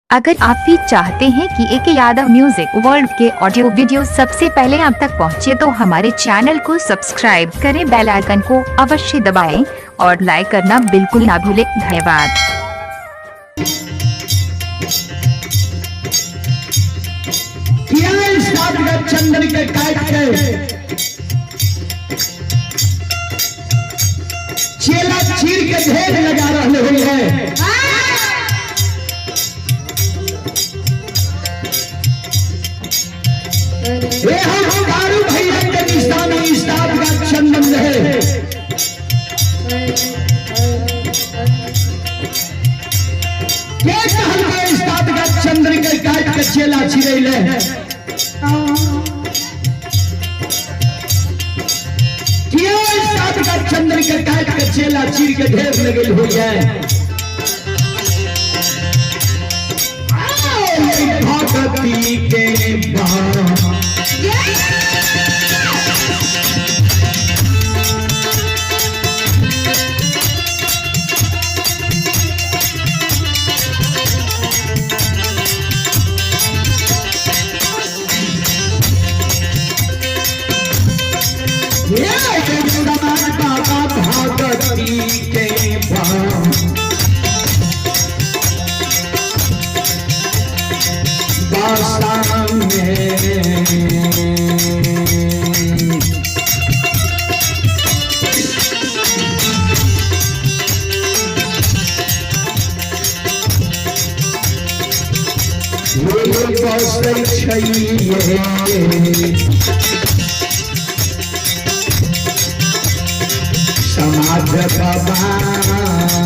अगर आप भी चाहते हैं कि AK यादव म्यूजिक वर्ल्ड के ऑडियो वीडियो सबसे पहले आप तक पहुंचे तो हमारे चैनल को सब्सक्राइब करें, बेल आइकन को अवश्य दबाएं और लाइक करना बिल्कुल ना भूलें। धन्यवाद। चंदन के काट के चेला चीर के ढेर लगा रहे हुई है। ये हम दारू भैया के निशानी इस्ताद का चंदन है। के कहल के इस्ताद का चंदन के काट के चेला चिरैले चंद्र के काट के चेला चीर के ढेर लगे हुई है। भगती के समाज बाबा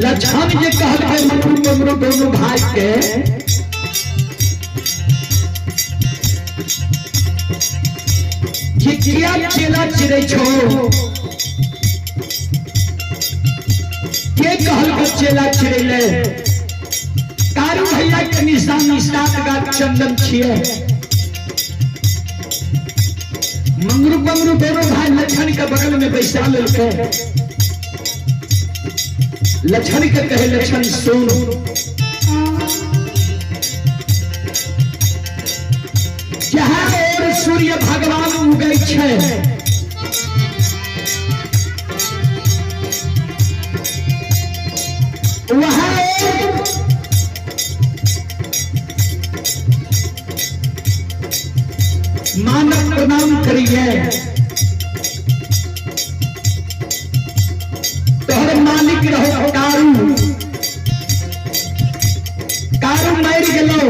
लक्षण ये कहल है मनु दोनों भाई के किया चेला चिरै छो के कहल के चेला चिरैले कारू भैया के निशानी सात गाछ चंदन छिए। मंगरू बंगरू दोनों भाई लक्षण के बगल में बैसा लेके लक्षण के कहे लक्षण सुन जहाँ और सूर्य भगवान उगै छै वहाँ मानव प्रणाम करिए। तोहर मालिक रहो कारू, कारू मर गेलो।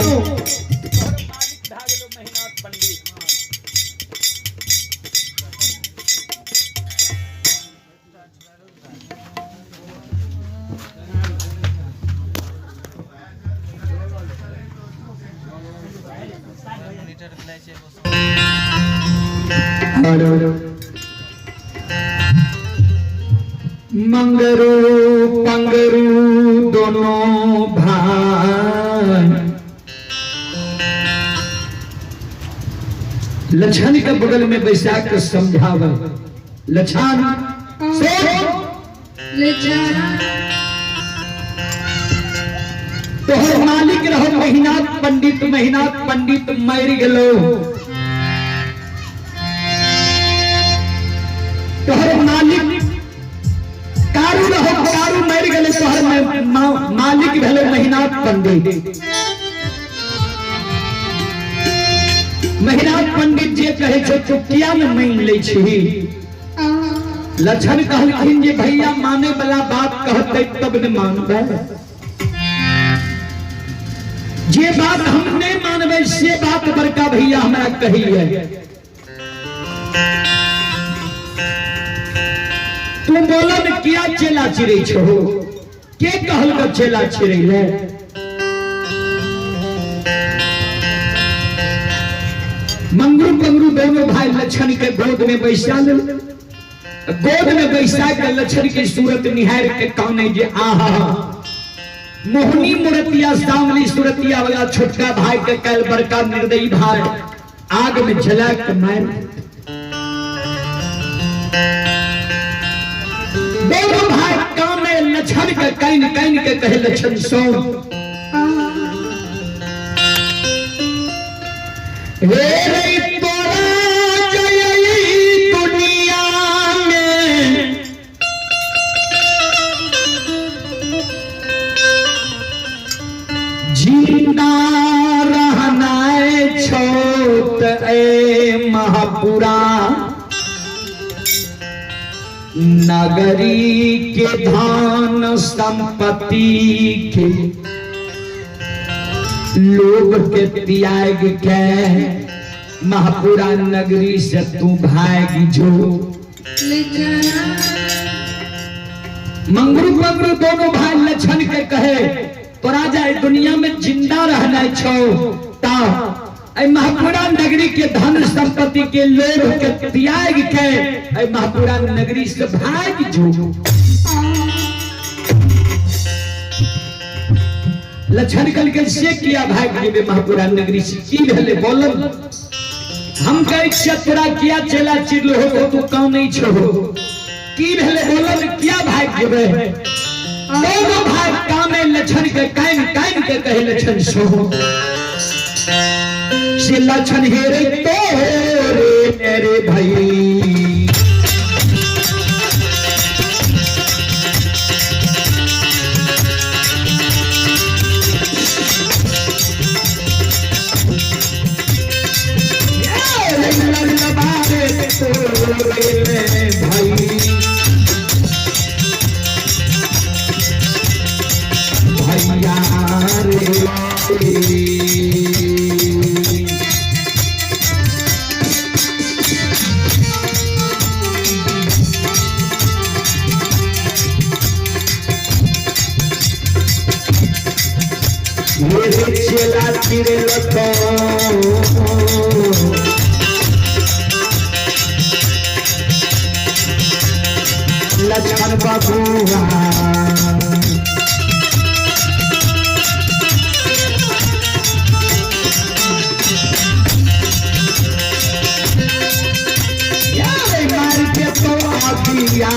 मंगरू पंगरू दोनों भाई लछन के बगल में बैसाख के समझाव। लछन से तोहर मालिक रहो मेहनाथ पंडित, मेहनाथ पंडित मर गेलो। तोहर मालिक कारू रहो, कारू मर गेले। तोहर मालिक भेले मेहनाथ पंडित। मेहनाथ पंडित जे कहे छो चुटिया में मान ले छी। लछन कहलखिन जे भैया माने वाला बात कहते तब न मानबे। जे बात हम नहीं मानबे से बात बड़का भैया हमरा कही है। तुम बोलो न किया चेला चिरे छो, के कहल का चेला चिरे ले। मंगरू पंगरू दोनों भाई लछन के गोद में बैसा ले। गोद में बैसा के लछन की सूरत निहार के काने जे आहा मोहनी मूर्तिया सामली सूरतिया वाला छोटका भाई के कल बड़का निर्दयी भाई आग में जला के मार। दोनों भाई काम में लछन के कैन कैन के कहे लछन सो रे तोरा जयई दुनिया में जिंदा रहना छोट ए महापुरा नगरी के धान संपत्ति के लोग के त्याग के महापुरा नगरी से तू भाग जो। मंगरू पंगरू दोनों भाई लछन के कहे तोरा जाए दुनिया में जिंदा रहना छो ता महापुरा नगरी के धन संपत्ति के लोग के त्याग के महापुरा नगरी से भाग जो। लछन कल के से किया भाग जेबे महापुरा नगरी से की भेले बोलन। हम कह इच्छा तोरा किया चला चिरलो हो तो तू काम नहीं छो की भेले बोलन किया भाग जेबे। दोनों भाई काम में लछन के कायम कायम के कहे लछन सो से लछन हेरे तो रे मेरे भाई लछन बबुआ मार के तो आबिया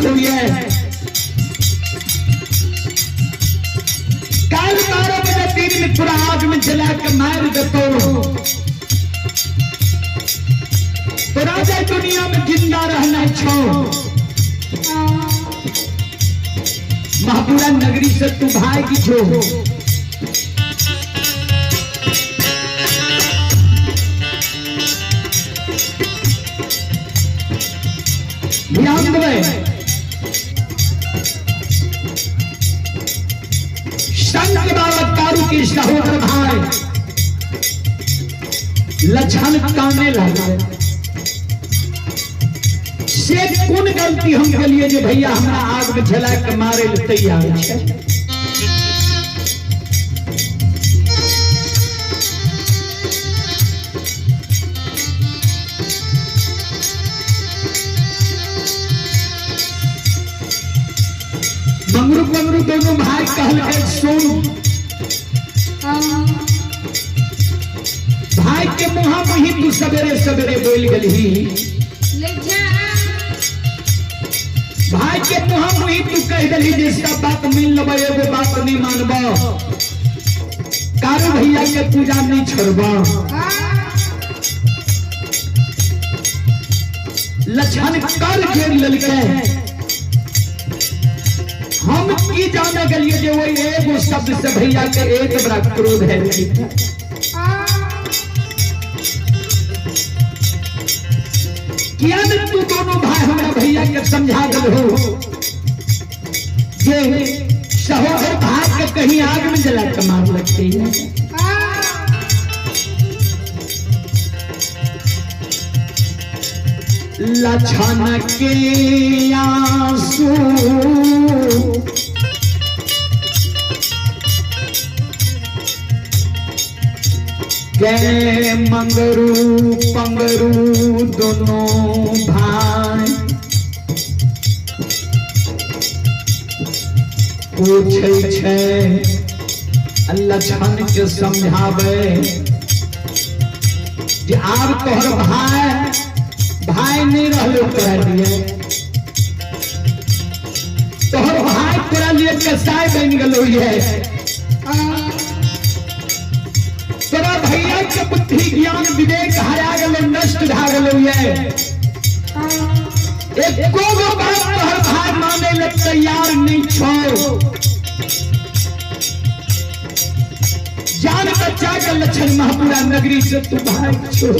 हुई है। काल 12 बजे दिन में पूरा आग में जला के मार देतो तो राजा दुनिया में जिंदा रहना छो। महापुरा नगरी से तू भागी जो ध्यान देवे। संत बाबा तारू के सहोदर भाई लक्षण काने लगे से कौन गलती हम के लिए जो भैया हमरा आग में जला के मारे ले तैयार है। मंगरू मंगरू दोनों भाई कहल के सुन भाई के मुहा मुही तू सवेरे सवेरे बोल गली भाई के मुहा मुही तू कह दली जिसका बात मिल लब एगो बात नहीं मानब कारू भैया के पूजा नहीं छोड़ब। लक्षण कर घेर ललके हम की जाने के लिए जो वही एगो शब्द से भैया के एक बड़ा क्रोध है। क्या तू दोनों भाई हमारा भैया के समझा दल हो ये सहोदर भाई के कहीं आग में जला के मार लगती है। लक्षण के आंसू के मंगरू पंगरू दोनों भाई पूछे छे लक्षण के समझावे जे आब तोहर भाई नहीं रहलो तोरा लिए तोहर भाई तोरा लिए कसाई बन गलो है। तोरा भैया के बुद्धि ज्ञान विवेक हरा गलो नष्ट भा गलो है। एको गो बात तोहर भाई माने ले तैयार नहीं छो। जान बच्चा के लक्षण महापुरा नगरी से तू भाई छो।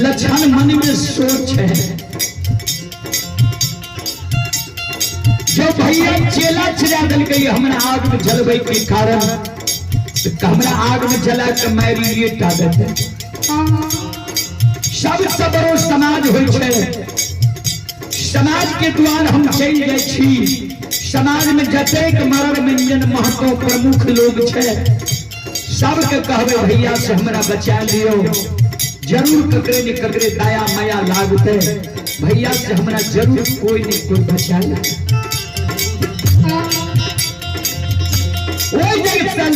लक्षण मन में सोच है जो भैया चेला चला दल गई हमरा आग में जलवे के कारण हमरा आग में जला के मारी लिए टादे सबसे बड़ो समाज होय छे। समाज के द्वार हम चल जाय छी। समाज में जतेक मरण मंजन महत्व प्रमुख लोग छे सबके कहबे भैया से हमरा बचा लियो। जरूर ककरे न ककरे दया माया लागते भैया से हमरा जरूर कोई न कोई बचा ले। वो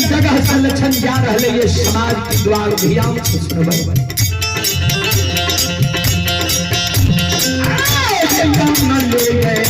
जगह से लक्षण जा रहे ये समाज के द्वार भैया सुनबे न ले गए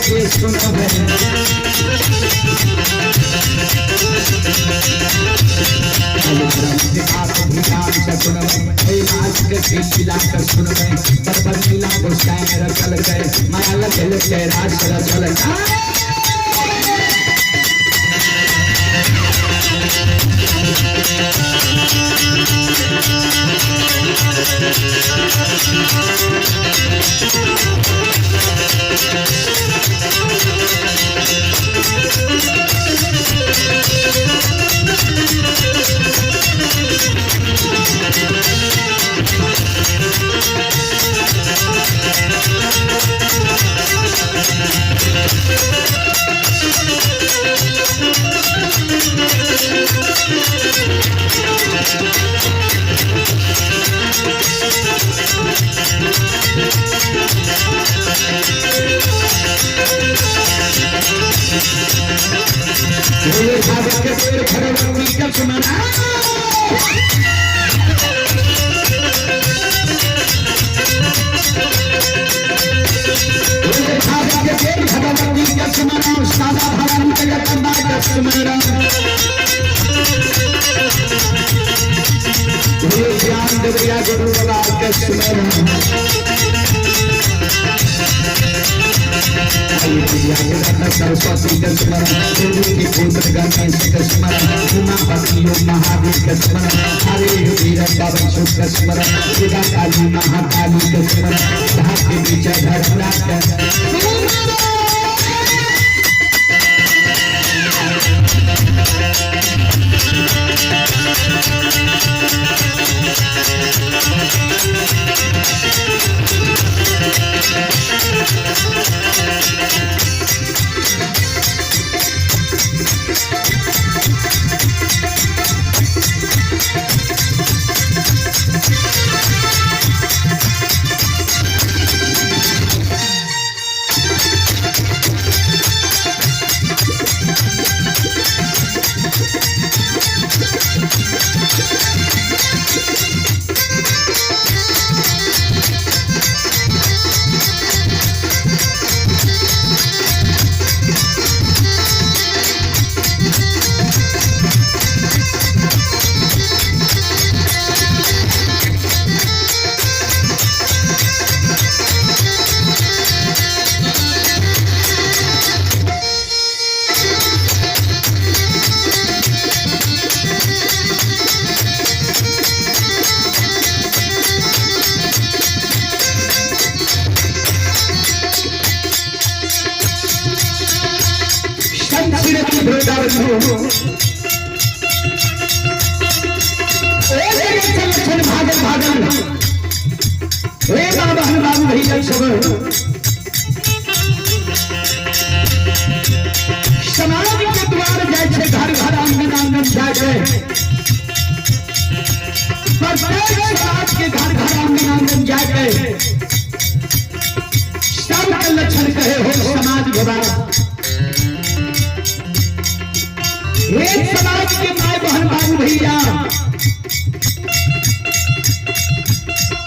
के सुनो माया लगे राज कर चल सरस्वती का स्मरण महावीर का स्मरण हरे वीर बाबा शुभ का स्मरण शिवा काली महाकाली का स्मरण भाग्य विजय धर्मराज समाज के द्वार जाए घर घर आंगन आंगन जाए समाज के घर घर आंगन आंगन जाए सबके लक्षण कहे हो समाज भरा एक समाज के माय बहन बाबू भैया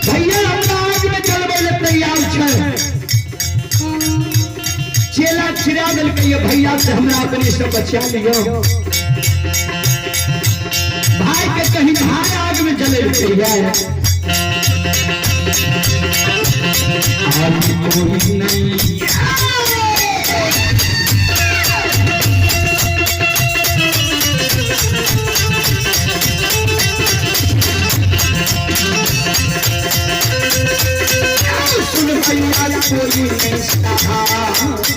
भैया हमरा आज में चलबे ले तैयार छे चेला छिड़ा दिल के भैया से हमरा अपने से बचा लियो भाई के कहीं भाई आग में जले भैया आज कोई नहीं सुन भैया कोई नहीं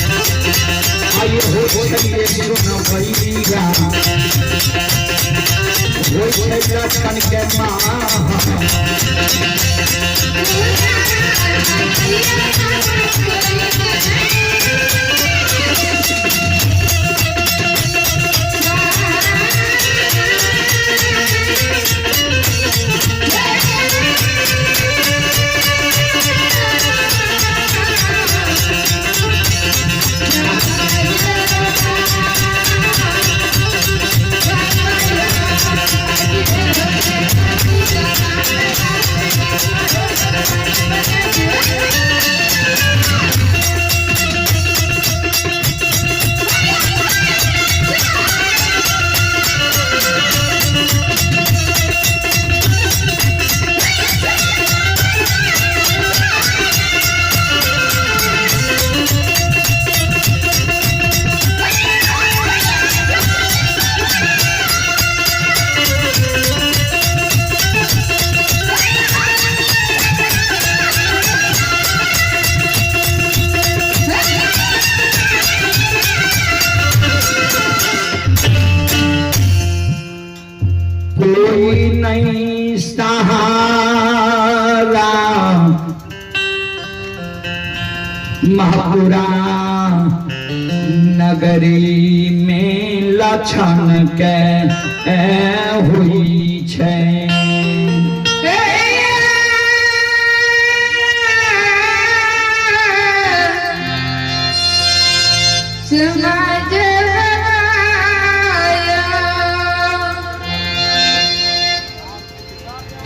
आइए हो चलिए सुनो भैया हो चलिए कन के माँ महापुरा नगरी में लक्षण के हुई छे।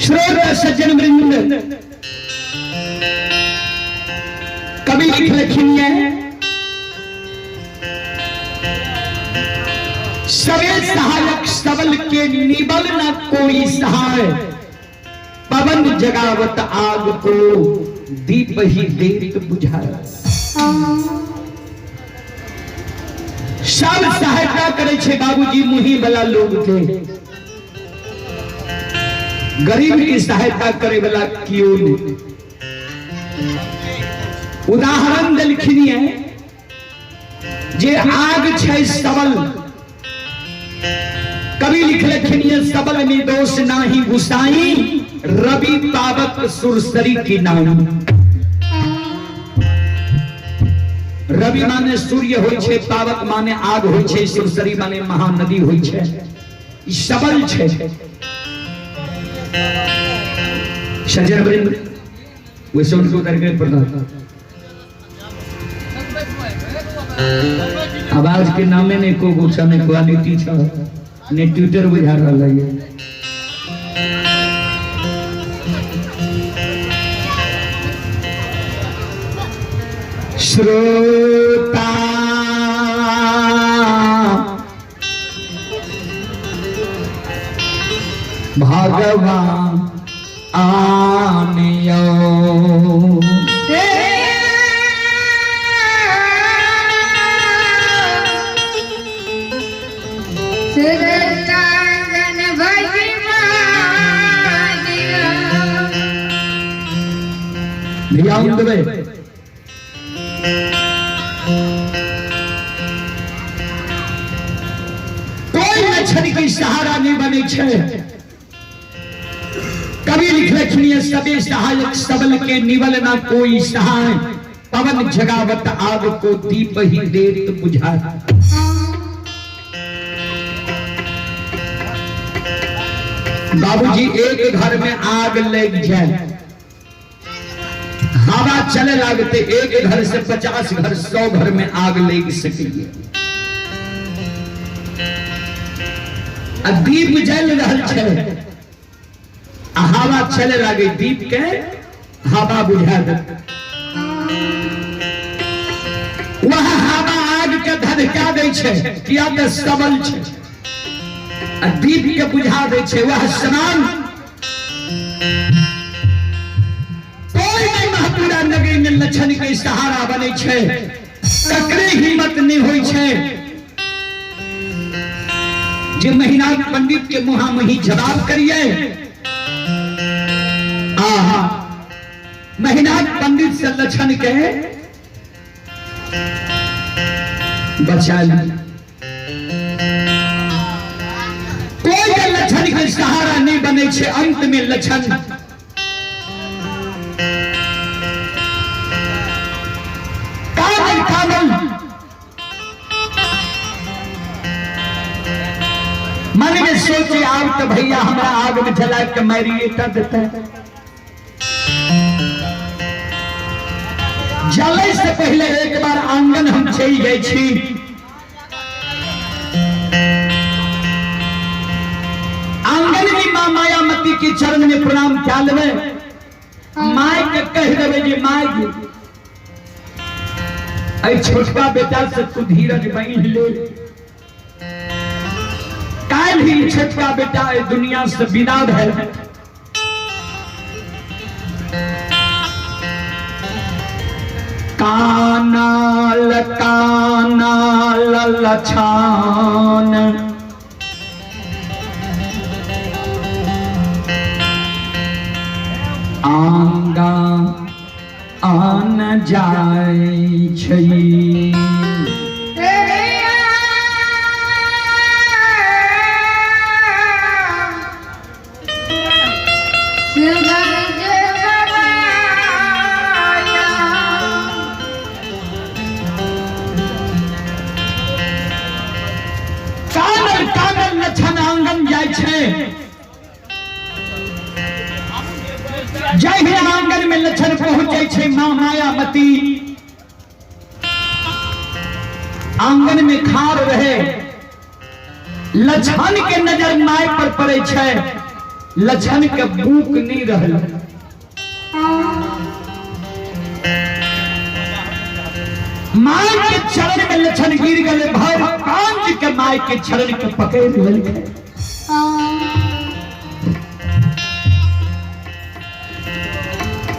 श्रोता सज्जन वृंद, कवि लिखलखिन सबे सहायक सबल के निबल न कोई सहाय, पवन जगावत आग को दीप ही देत बुझाए। सब सहायता करे छे बाबूजी मुही वाला लोग के, गरीब की सहायता करे वाला क्यों नहीं। उदाहरण देलखिन जे आग छे सबल, कवि लिखलखिन सबल में दोष नाही गुसाई, रवि पावक सुरसरी की नाई। रवि माने सूर्य होय छे, पावक माने आग होय छे, सुरसरी माने महानदी होय छे। ई सबल छे। सज्जन वृंद, वैसे उनको करके पढ़ा आवाज के नामे ने को गुस्सा ने क्वालिटी छ ने ट्विटर बुझा रहल है। श्रोता भगवान आनियो ध्यान देवे। कोई लक्षण की सहारा नहीं बने छे। कवि लिखलखिन सबे सहायक सबल के निवल ना कोई सहाय, पवन जगावत आग को दीप ही देत बुझाए। बाबूजी एक घर में आग लग जाए, हवा चले लागते एक घर से 50 घर 100 घर में आग लग सके। दीप जल रहल छे, हवा चले लागे, दीप के हवा बुझा दे। वह हवा आग के धधका दे छे, किया तो सबल छे। दीप के बुझा दे छे। वह समान कोई नहीं महापुरा नगरी में लक्षण के सहारा बने छे। ककरे हिम्मत नहीं होई छे जे महिनाथ पंडित के मुहा मुही जवाब करिए। महिनाथ पंडित से लक्षण के बचा ली। कोई लक्षण के सहारा नहीं बने छे। अंत में लक्षण कामल मन में सोचे आओ तो भैया हमारा आग में जला के मारिए कर देता है। जले से पहले एक बार आंगन हम चल गए छी। आंगन की मां मायामती के चरण में प्रणाम क्या लेवे। माय के कह देवे जी माय जी ऐ छोटका बेटा से तू धीरज बांध ले। काल ही छोटका बेटा ए दुनिया से विदा है। कानाल कानाल लछान आंगा आन जाय छै। छे जय ही आंगन में लक्षण पहुंचे छे मां मायावती आंगन में खार रहे लक्षण के नजर माय पर पड़े छे लक्षण के भूख नहीं रहल माय के चरण में लक्षण गिर गए भर कांच के माय के चरण के पकड़ लेलके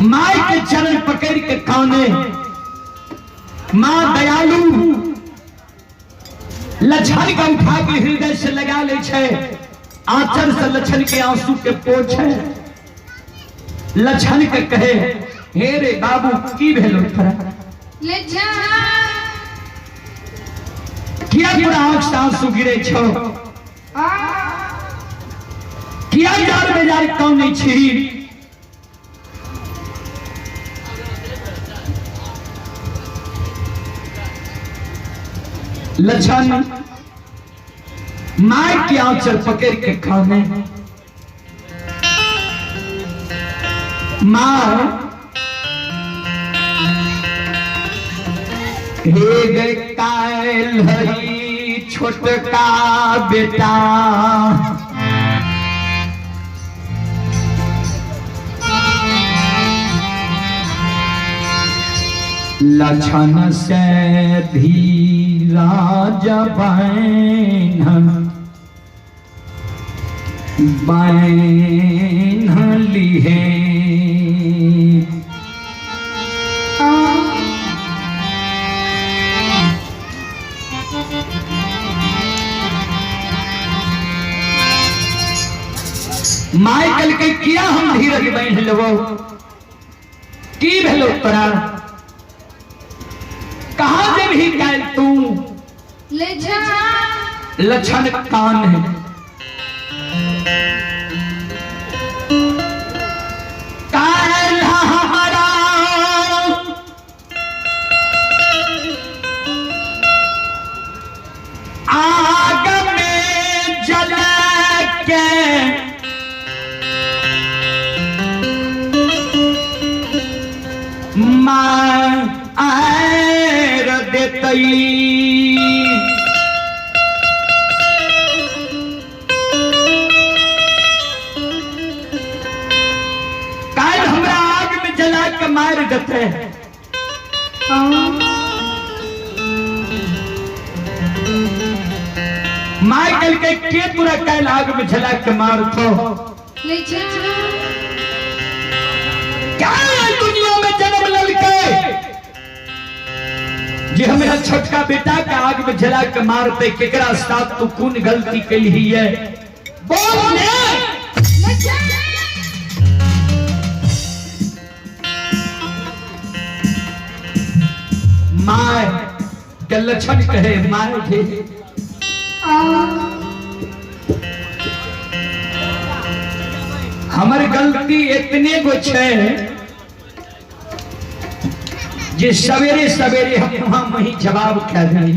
माय के चरण पकड़ के काने मां दयालु लक्षण का उठा के हृदय से लगा ले छे आंचल से लक्षण के आंसू के पोछे लक्षण के कहे हे रे बाबू की भेलो तोरा किया तोरा आंख से आंसू गिरे छो किया जार बेजार कौन नहीं छी लक्षण माय के आंचल पकड़ के खाने मां हे गे कायल हरी छोटका बेटा लक्षण से धीरा जबैन बैन लिहे माइकल के किया हम धीरज बैन लेबो की भेलो तोरा कहां जब ही गए तू लक्षण कान है काल हमारा आग में जल के मां आएर देतई काल हमरा आग में जला के मार देते माइकल के पूरा काल आग में जला के मार तो क्या दुनिया में जन्म ललके जे हमारा छोटका बेटा का आग में जला के मारते केकरा साथ तू कौन गलती कही है बोल ने माय के लक्षण कहे माय के हमारी गलती इतने गो छे जे सवेरे सवेरे हम वहां वही जवाब खा जाए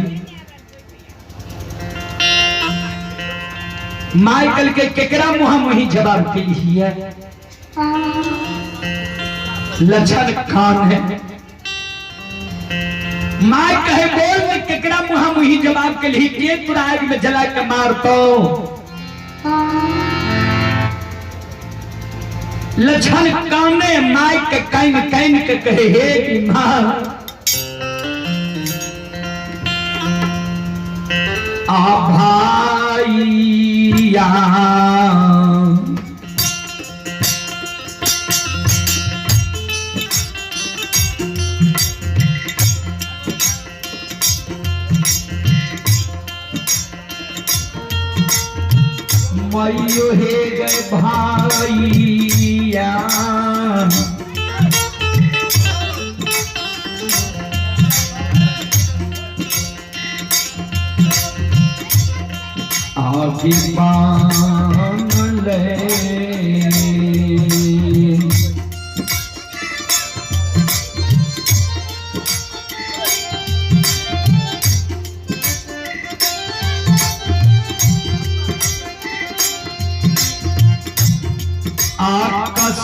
माइकल के केकरा मुहा वही जवाब के लिए लक्षण खान है माय कहे बोल में केकरा मुहा वही जवाब के लिए के तोरा आग में जला के मार तो लक्षण काने माय के कैन कैन के कहे हे कि मां आ भाईया मयो हे गए भाईया अभिमान ले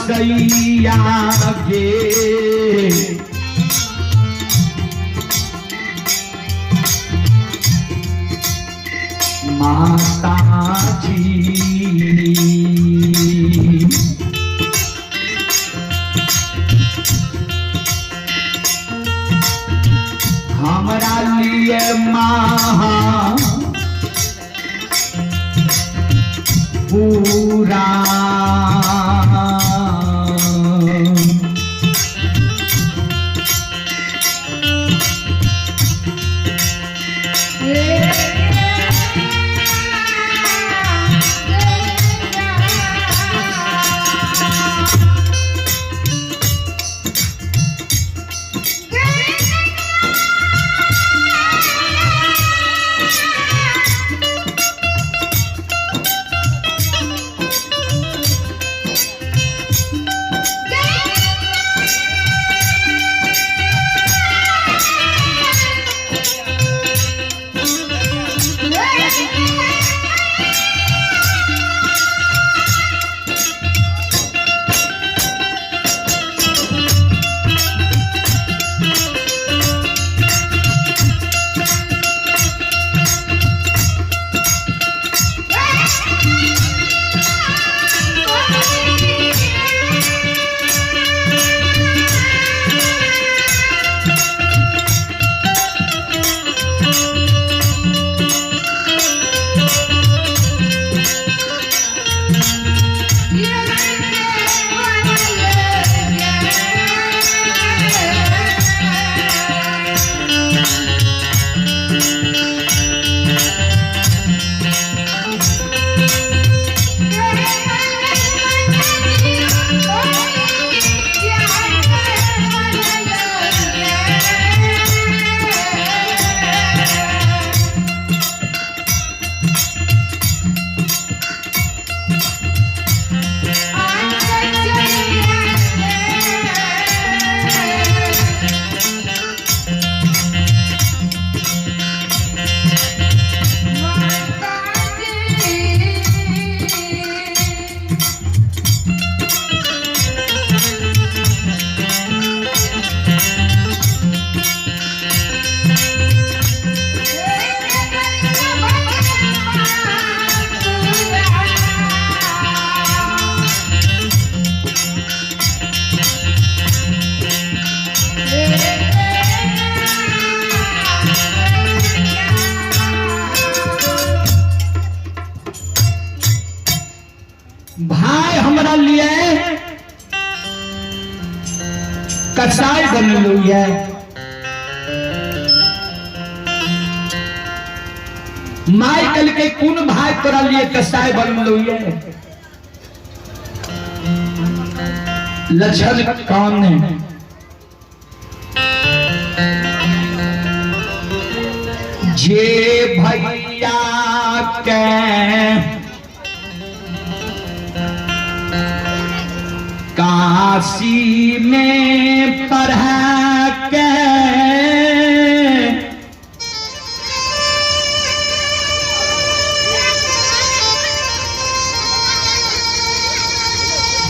कसैया गे माता जी हमरा लिए महा पूरा भाई हमरा लिए कसाई बनल है। माई कल के कौन भाई तोरा लिए कसाई बनल है? लक्षण कौन है? जे भैया के काशी में पढ़ा के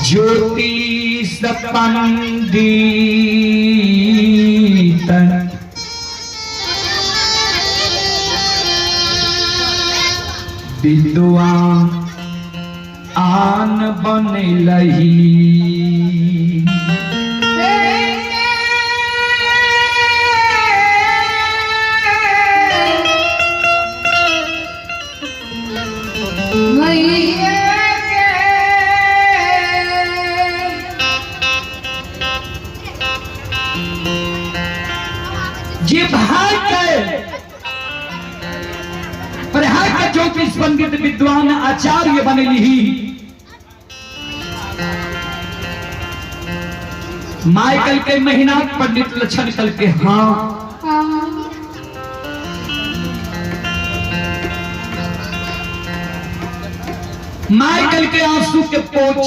ज्योतिष पंडित विद्वान आन बनलही। जे भाई के पढ़ा के ज्योतिष पंडित विद्वान आचार्य बनली। माई कल के महीना पंडित लक्षण कल के हाँ माई कल के आंसू के पोछ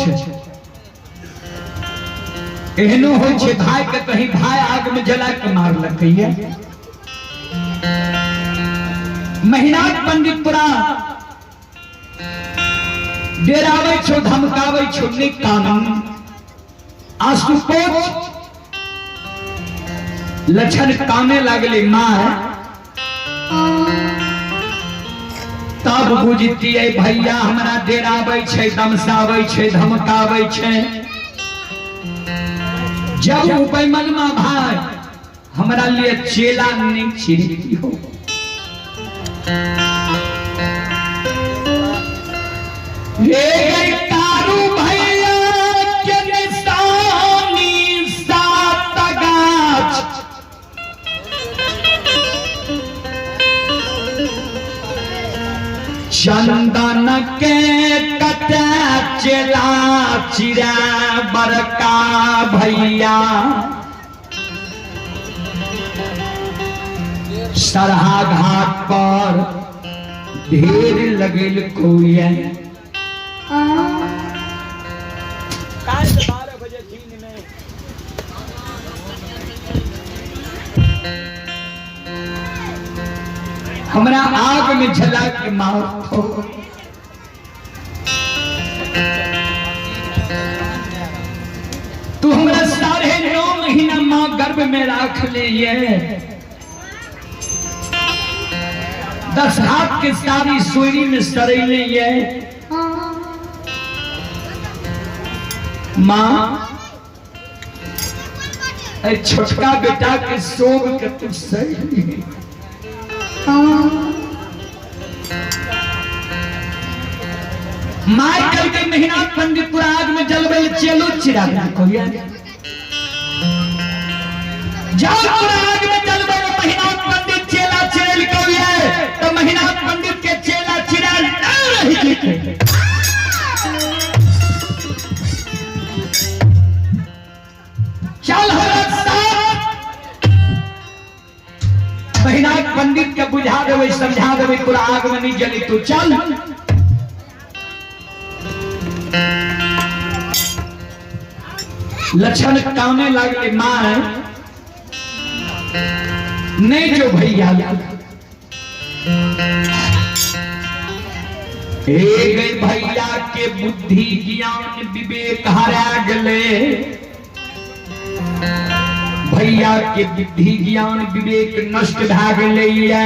एहनो हो छे। भाई के कहीं भाई आग में जला के मारलक है। महीना पंडित पूरा डेरावे छो धमकावे छो निक कानून आशुतोष लक्षण कामे लगले मार तब बुझती है भैया हमरा डेराबै छै, दमसाबै छै, धमकाबै छै। जब उपैमनमा भाई हमरा लिए चेला नहीं छिड़की हो, तारू भैया के निशानी सात गाछ, चंदन के कटा चेला चिरा बड़का भैया, सरहा घाट पर ढेर लगेल कोई हमरा आग में जला के मार हो। तू हमरा 9.5 महीना माँ गर्भ में राख ले, 10 हाथ के सारी सोरी में सरेले ये माँ, छोटका बेटा के सोग के तू सही माय कल के महीना पंडितपुर आग में जलबे चलो चिरा कोई जब आग में जलबे महीना पंडित चेला चिरल कोई तो महीना पंडित के चेला चिरा रही थी। चल महीना पंडित के बुझा देवे समझा देवे पूरा आग में नहीं जली तू चल। लक्षण कामने लगले मार नहीं जो भैया गई भैया के बुद्धि ज्ञान विवेक हरा गले, भैया के बुद्धि ज्ञान विवेक नष्ट भा गए।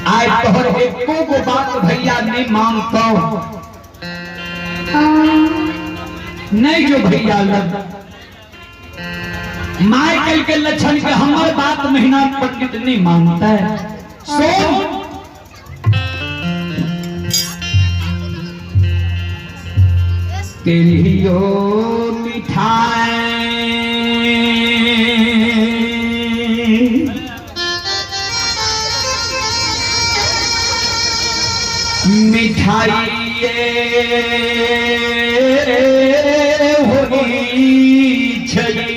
आय तोहर एको गो बात भैया नहीं मानतो, नहीं जो भैया लग माइकल के लक्षण के हमार बात महीना पंडित नहीं मानता है। सो तेलियो मिठाई मिठाई होई छई,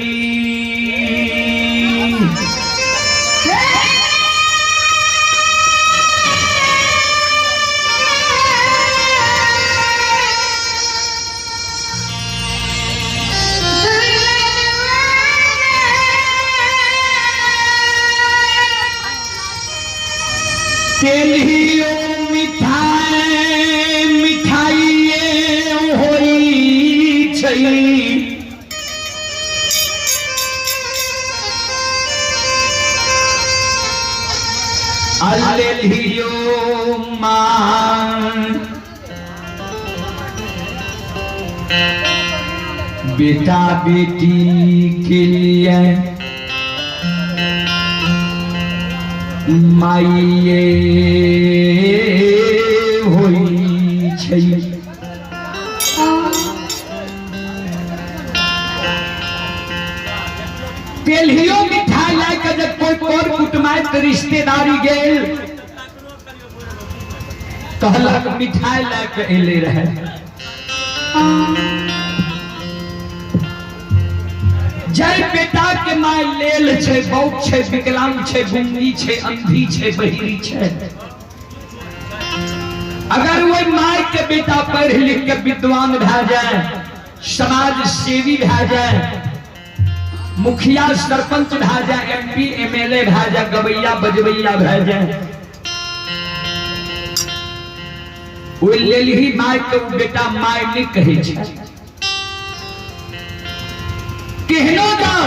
तेलियो मिठाई मिठाई होई छई, अलेलियो मां बेटा बेटी के लिए माइये होई छई। तेलियो मिठाई लाके जब कोई पर कुटुमाइत रिश्तेदारी गेल कहलक मिठाई लाके एले रहे, जय बेटा के माय लेल छे, बहुत छे, विकलांग छे, गुंगी छे, अंधी छे, बहिरी छे। अगर वो माय के बेटा पढ़ लिख के विद्वान भा जाए, समाज सेवी भा जाए, मुखिया सरपंच भा जाए, MP MLA भा जाए, गवैया बजवैया भा जाए, वो लेल ही माय के बेटा माय नहीं कहे छे। केहनो जाओ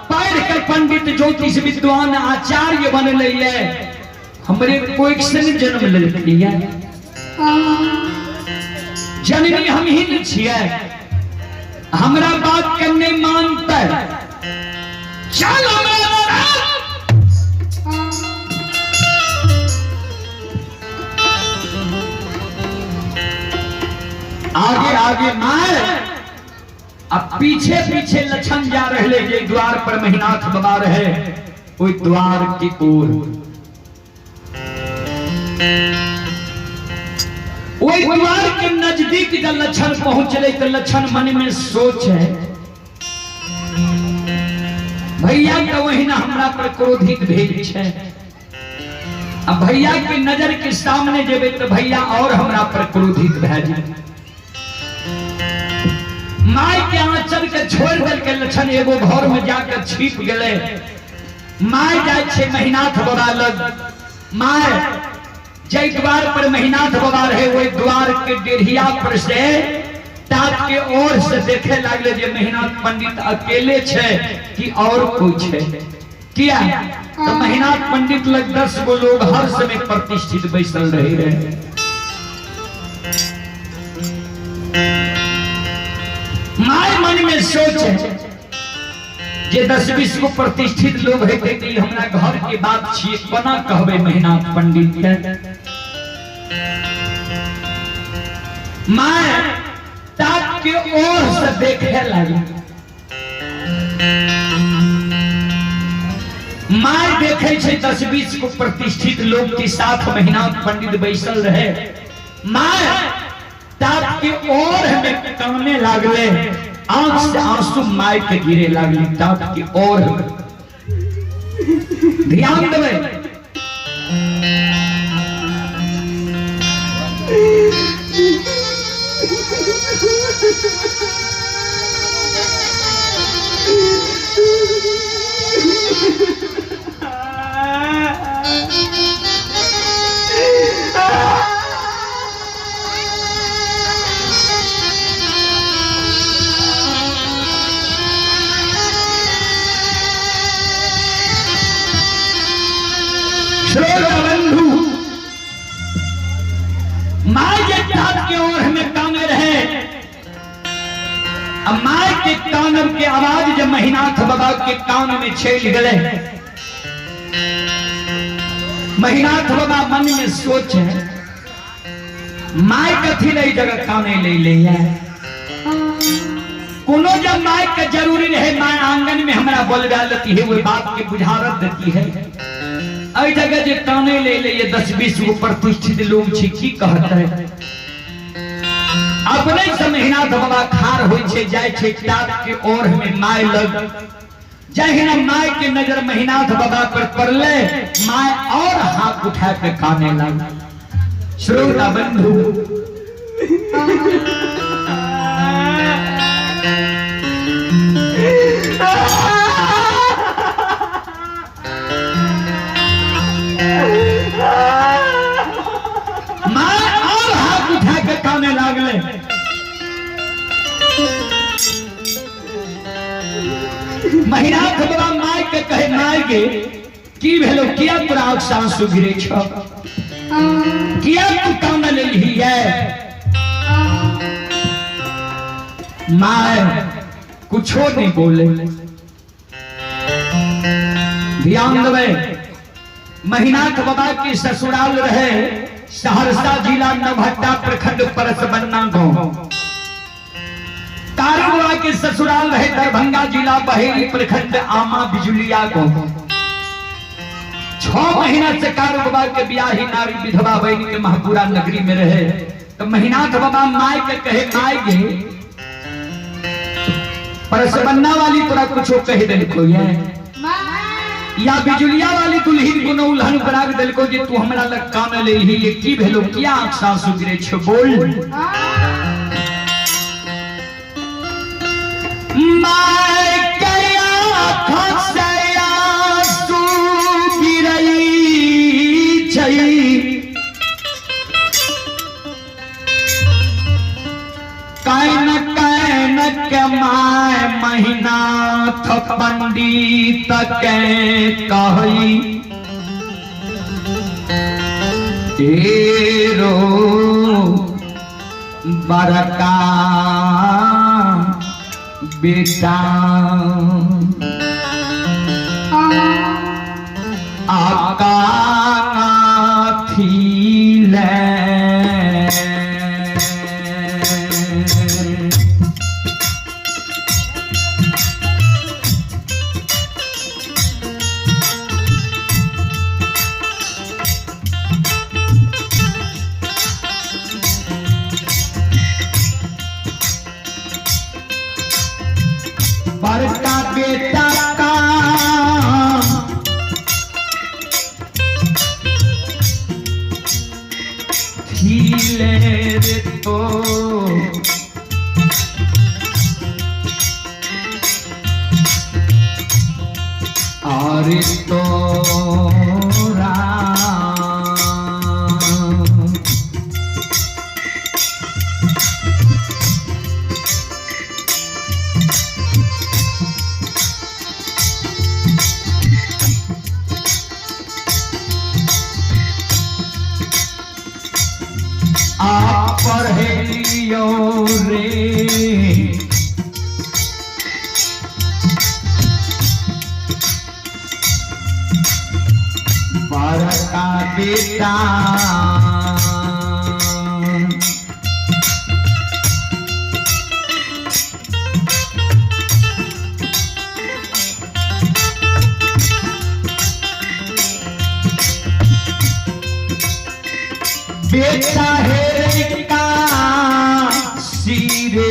पढ़ कर पंडित ज्योतिष विद्वान आचार्य बनले है हमरे कोई सन जन्म लेलकै है जननी हम ही न छियै हमरा बात करने मानते चल आगे आगे मार अब पीछे पीछे लक्षण जा रहे जे द्वार पर महिनाथ बाबा रहे ओई द्वार की ओर ओई द्वार के नजदीक जब लक्षण पहुंचले तो लक्षण मन में सोच है भैया तो वही ना हमरा पर क्रोधित भेल छे अब भैया के नजर के सामने जेबे तो भैया और हमरा पर क्रोधित भए जाए माय के आंचल के छोड़ दल के लक्षण एगो घर में जाकर छिप गए माय जाय छे महिनाथ बाबा लग माय जय द्वार पर महिनाथ बाबा रहे वही द्वार के डेढ़िया पर से टाप के ओर से देखे लागले जे महिनाथ पंडित अकेले छे कि और कोई छे किया तो महिनाथ पंडित लग 10 गो लोग हर समय प्रतिष्ठित बैसल रहे माय मन में सोच है जे 10-20 को प्रतिष्ठित लोग है कि हमरा घर के बात छिए कोना कहबे महिनाथ पंडित के माय टाप के ओर से देखे लगी माय देखे छे 10-20 को प्रतिष्ठित लोग के साथ महिनाथ पंडित बैसल रहे माय टाप के ओर में काने लागले आंख से आंसू माय के गिरे लागले टाप के ओर ध्यान देवे बंधु माय के टाप के ओर हमें काने रहे अब माय के कान के आवाज जब महिनाथ बाबा के कान में छेड़ गए महिनाथ बाबा मन में सोच है माय कथी नहीं जगह काने ले कोनो जब माय के जरूरी रहे माय आंगन में हमरा बोलवा लेती है वो बात के बुझारत देती है आई जगह जे काने ले ये 10-20 गो प्रतिष्ठित लोग छी की कहत है अपने से महिनाथ बाबा खार होई छे जाय छे टाप के ओर में माय लग जहिना माय के नजर महिनाथ बाबा पर पड़ले माय और हाथ उठा के काने लग श्रोता बंधु माय और हाथ उठा के काने लागले महिनाथ बाबा माय के कहे माय गे की भेलो किया तोरा आंख से आंसू गिरे छ किया तू काने लेली है माय कुछो नहीं बोले ध्यान देवे महिनाथ बाबा के ससुराल रहे सहरसा जिला नवहट्टा प्रखंड परसबन्ना गांव तारू बाबा के ससुराल रहे दरभंगा जिला बहेली प्रखंड आमा बिजुलिया गांव 6 महीना से कारू बाबा के ब्याही नारी विधवा बहन के महपुरा नगरी में रहे तो महिनाथ बाबा माय के कहे माय गे परसबन्ना वाली तोरा कुछ कह देलको या बिजुलिया वाली दुल्हिन को उल्हन पराग देलको जे तू हमरा लग कान ले ही ये की भेलो किया आंख से आंसू गिरे छ बोल माय कया आंख से आंसू गिरई छई काइन के माय महिनाथ गीत के कही तेरो बड़का बेटा आका थीले बड़का बेटा का खिले रे तो और तोरा आप पढ़ेलियो रे बड़का बेटा बेटा है का सिरे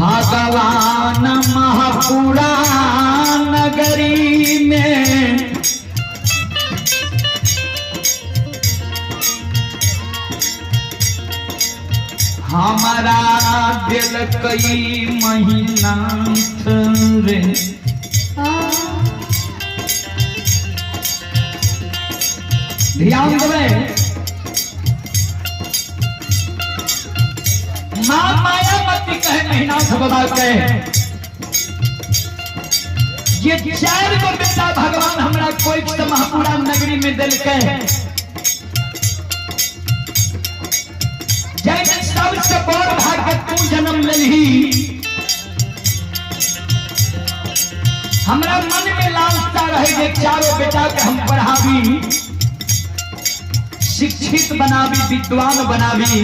भगवान महापुरा नगरी में हमारा दिल कई महीना रे ध्यान देवे मां मायावती कहे महीना बता कहे ये 4 गो बेटा भगवान हमरा कोई महापुरा नगरी में दिल के जैसे सबसे बड़ भाग्य तू जन्म लही हमरा मन में लालसा रहे जे 4 बेटा के हम पढ़ावी शिक्षित बनावी विद्वान बनावी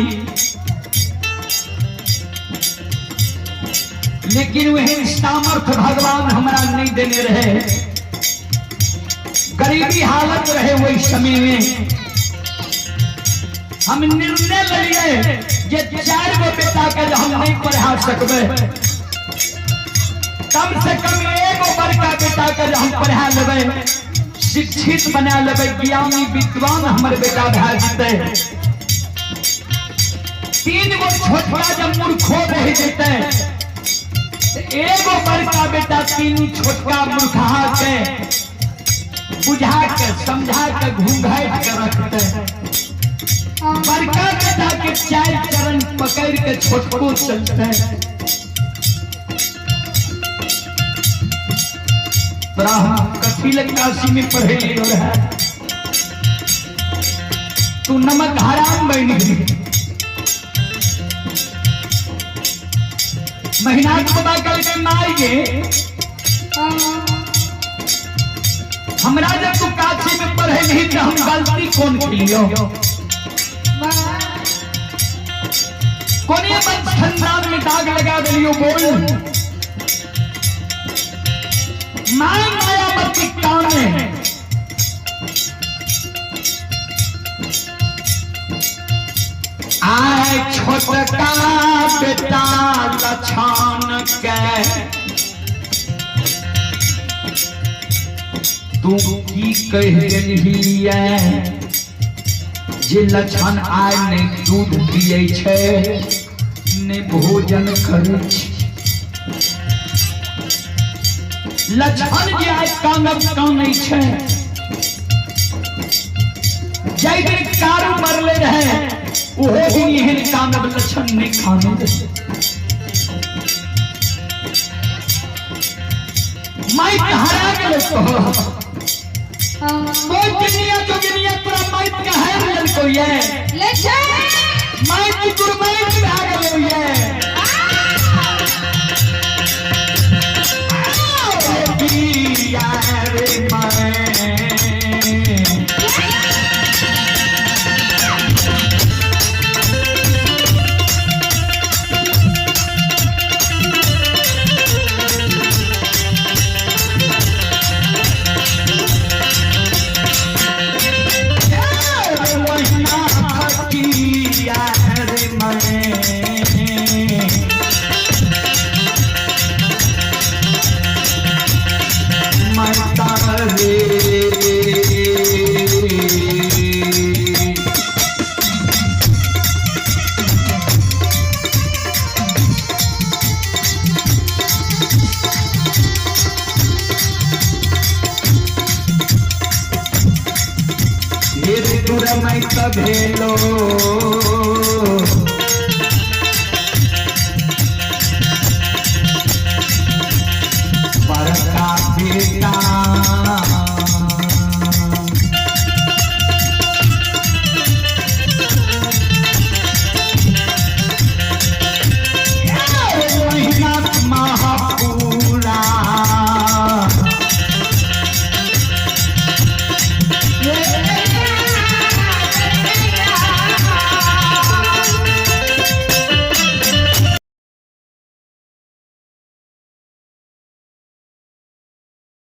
लेकिन वही सामर्थ्य भगवान हमरा नहीं देने रहे गरीबी हालत रहे वही समय में हम निर्णय लिए जे 4 गो बेटा के हम नहीं पढ़ा सकबे कम से कम 1 गो बड़का बेटा के हम पढ़ा लेबे शिक्षित बना लेबे ज्ञानी विद्वान हमर बेटा भए जेतै 3 गो छोटका जब मूर्खो रह जेतै 1 गो बड़का बेटा 3 छोटका मूर्खा के बुझा के समझा के घूंघाट के रखते बड़का बेटा के 4 चरण पकड़ के छोटको चलते ब्राह्मण कथी लग काशी में पढ़े है तू नमक हराम बन गई महीना पता करके माएंगे हमरा जब तू काशी में पढ़े नहीं तो हम गलती कौन कियो कोने बंधन में दाग लगा दिलियो बोल मां मायावती काने आए छोटका बेटा लछन के तू की कह रही जे लछन आय ने दूध पिए छे ने भोजन करे छे लछन जे आय कानब कानै छे जय दिन कारू मरले रहे ओहो भी एहन कानब लछन ने खाने दे माइक हरा गेल तो कोई दुनिया तो दुनिया पूरा माइक का है लड़को ये माइक की कुर्बानी में आ गए ये रे मैं भेलो